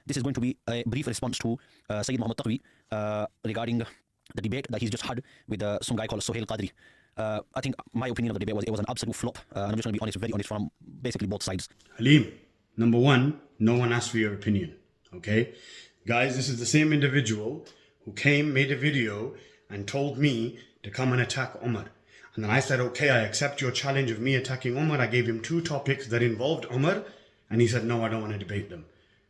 This is going to be a brief response to Sayyid Muhammad Taqwi regarding the debate that he's just had with some guy called Sohail Qadri. I think my opinion of the debate was it was an absolute flop. And I'm just going to be honest, very honest from basically both sides. Halim, number one, no one asked for your opinion, okay? Guys, this is the same individual who came, made a video and told me to come and attack Umar. And then I said, okay, I accept your challenge of me attacking Umar. I gave him 2 topics that involved Umar. And he said, no, I don't want to debate them.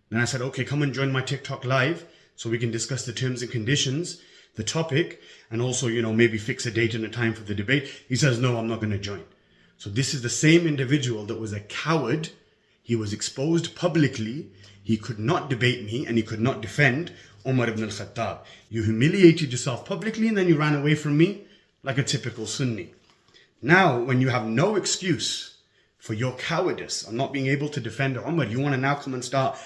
Then I said, okay, come and join my TikTok live so we can discuss the terms and conditions, the topic, and also, maybe fix a date and a time for the debate. He says, no, I'm not going to join. So this is the same individual that was a coward. He was exposed publicly. He could not debate me and he could not defend Umar ibn al-Khattab. You humiliated yourself publicly and then you ran away from me like a typical Sunni. Now, when you have no excuse for your cowardice of not being able to defend Umar, you want to now come and start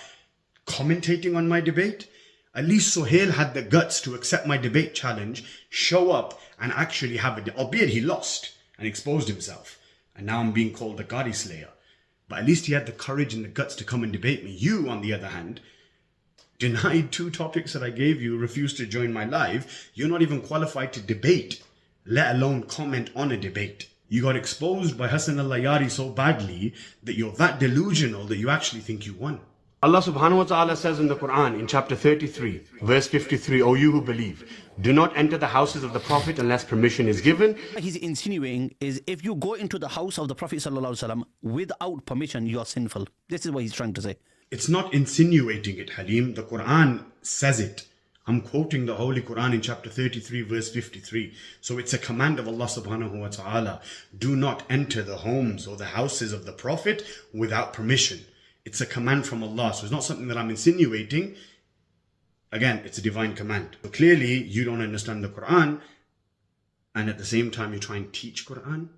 commentating on my debate? At least Sohail had the guts to accept my debate challenge, show up and actually have it, albeit he lost and exposed himself. And now I'm being called the Qadi Slayer. But at least he had the courage and the guts to come and debate me. You, on the other hand, denied 2 topics that I gave you, refused to join my live. You're not even qualified to debate, let alone comment on a debate. You got exposed by Hassan al-Layari so badly that you're that delusional that you actually think you won. Allah subhanahu wa ta'ala says in the Quran in chapter 33, verse 53, O you who believe, do not enter the houses of the Prophet unless permission is given. He's insinuating is if you go into the house of the Prophet ﷺ without permission, you are sinful. This is what he's trying to say. It's not insinuating it, Halim. The Quran says it. I'm quoting the Holy Quran in chapter 33, verse 53. So it's a command of Allah subhanahu wa ta'ala. Do not enter the homes or the houses of the Prophet without permission. It's a command from Allah. So it's not something that I'm insinuating. Again, it's a divine command. So clearly, you don't understand the Quran. And at the same time, you try and teach Quran.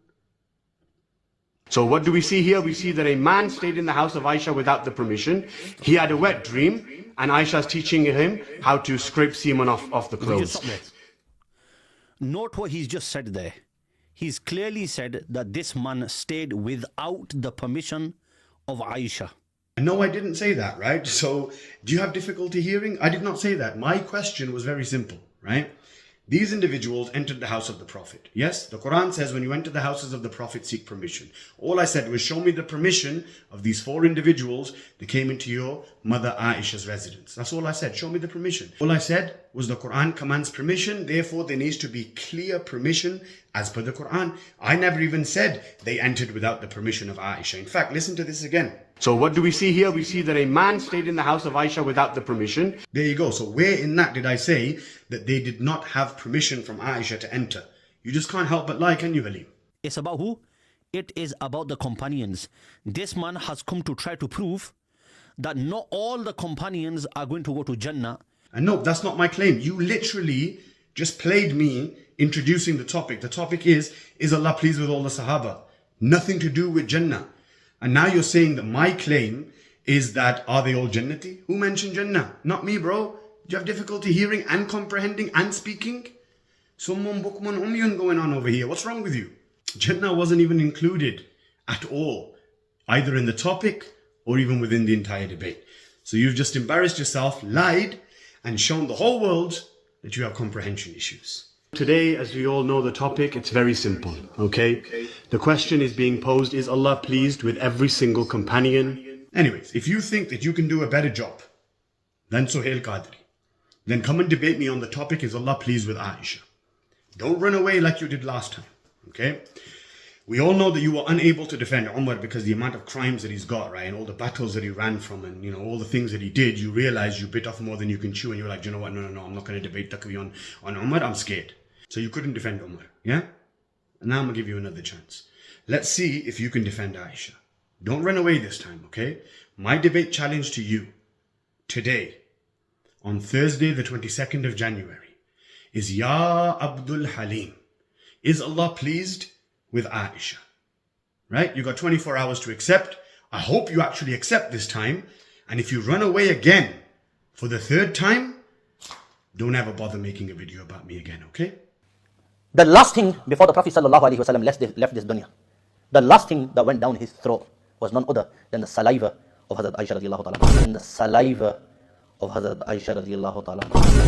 So what do we see here? We see that a man stayed in the house of Aisha without the permission. He had a wet dream. And Aisha is teaching him how to scrape semen off the clothes. Note what he's just said there. He's clearly said that this man stayed without the permission of Aisha. No, I didn't say that, right? So, do you have difficulty hearing? I did not say that. My question was very simple, right? These individuals entered the house of the Prophet. Yes, the Quran says when you enter the houses of the Prophet, seek permission. All I said was show me the permission of these 4 individuals that came into your mother Aisha's residence. That's all I said. Show me the permission. All I said was the Quran commands permission. Therefore, there needs to be clear permission as per the Quran. I never even said they entered without the permission of Aisha. In fact, listen to this again. So what do we see here? We see that a man stayed in the house of Aisha without the permission. There you go. So where in that did I say that they did not have permission from Aisha to enter? You just can't help but lie, can you, Halim? It's about who? It is about the companions. This man has come to try to prove that not all the companions are going to go to Jannah. And no, that's not my claim. You literally just played me introducing the topic. The topic is Allah pleased with all the Sahaba? Nothing to do with Jannah. And now you're saying that my claim is that are they all Jannati? Who mentioned Jannah? Not me, bro. Do you have difficulty hearing and comprehending and speaking? Summun bukmun umyun going on over here. What's wrong with you? Jannah wasn't even included at all, either in the topic or even within the entire debate. So you've just embarrassed yourself, lied, and shown the whole world that you have comprehension issues. Today, as we all know the topic, it's very simple, okay? The question is being posed, is Allah pleased with every single companion? Anyways, if you think that you can do a better job than Sohail Qadri, then come and debate me on the topic, is Allah pleased with Aisha? Don't run away like you did last time, okay? We all know that you were unable to defend Umar because the amount of crimes that he's got, right? And all the battles that he ran from and, all the things that he did, you realize you bit off more than you can chew and you're like, you know what, no, I'm not going to debate Taqwi on Umar, I'm scared. So you couldn't defend Umar, yeah? And now I'm going to give you another chance. Let's see if you can defend Aisha. Don't run away this time, okay? My debate challenge to you today, on Thursday the 22nd of January, is Ya Abdul Halim. Is Allah pleased with Aisha? Right? You got 24 hours to accept. I hope you actually accept this time. And if you run away again for the 3rd time, don't ever bother making a video about me again, okay? The last thing before the Prophet ﷺ left this dunya, the last thing that went down his throat was none other than the saliva of Hazrat Aisha radiallahu ta'ala, and the saliva of Hazrat Aisha radiallahu ta'ala.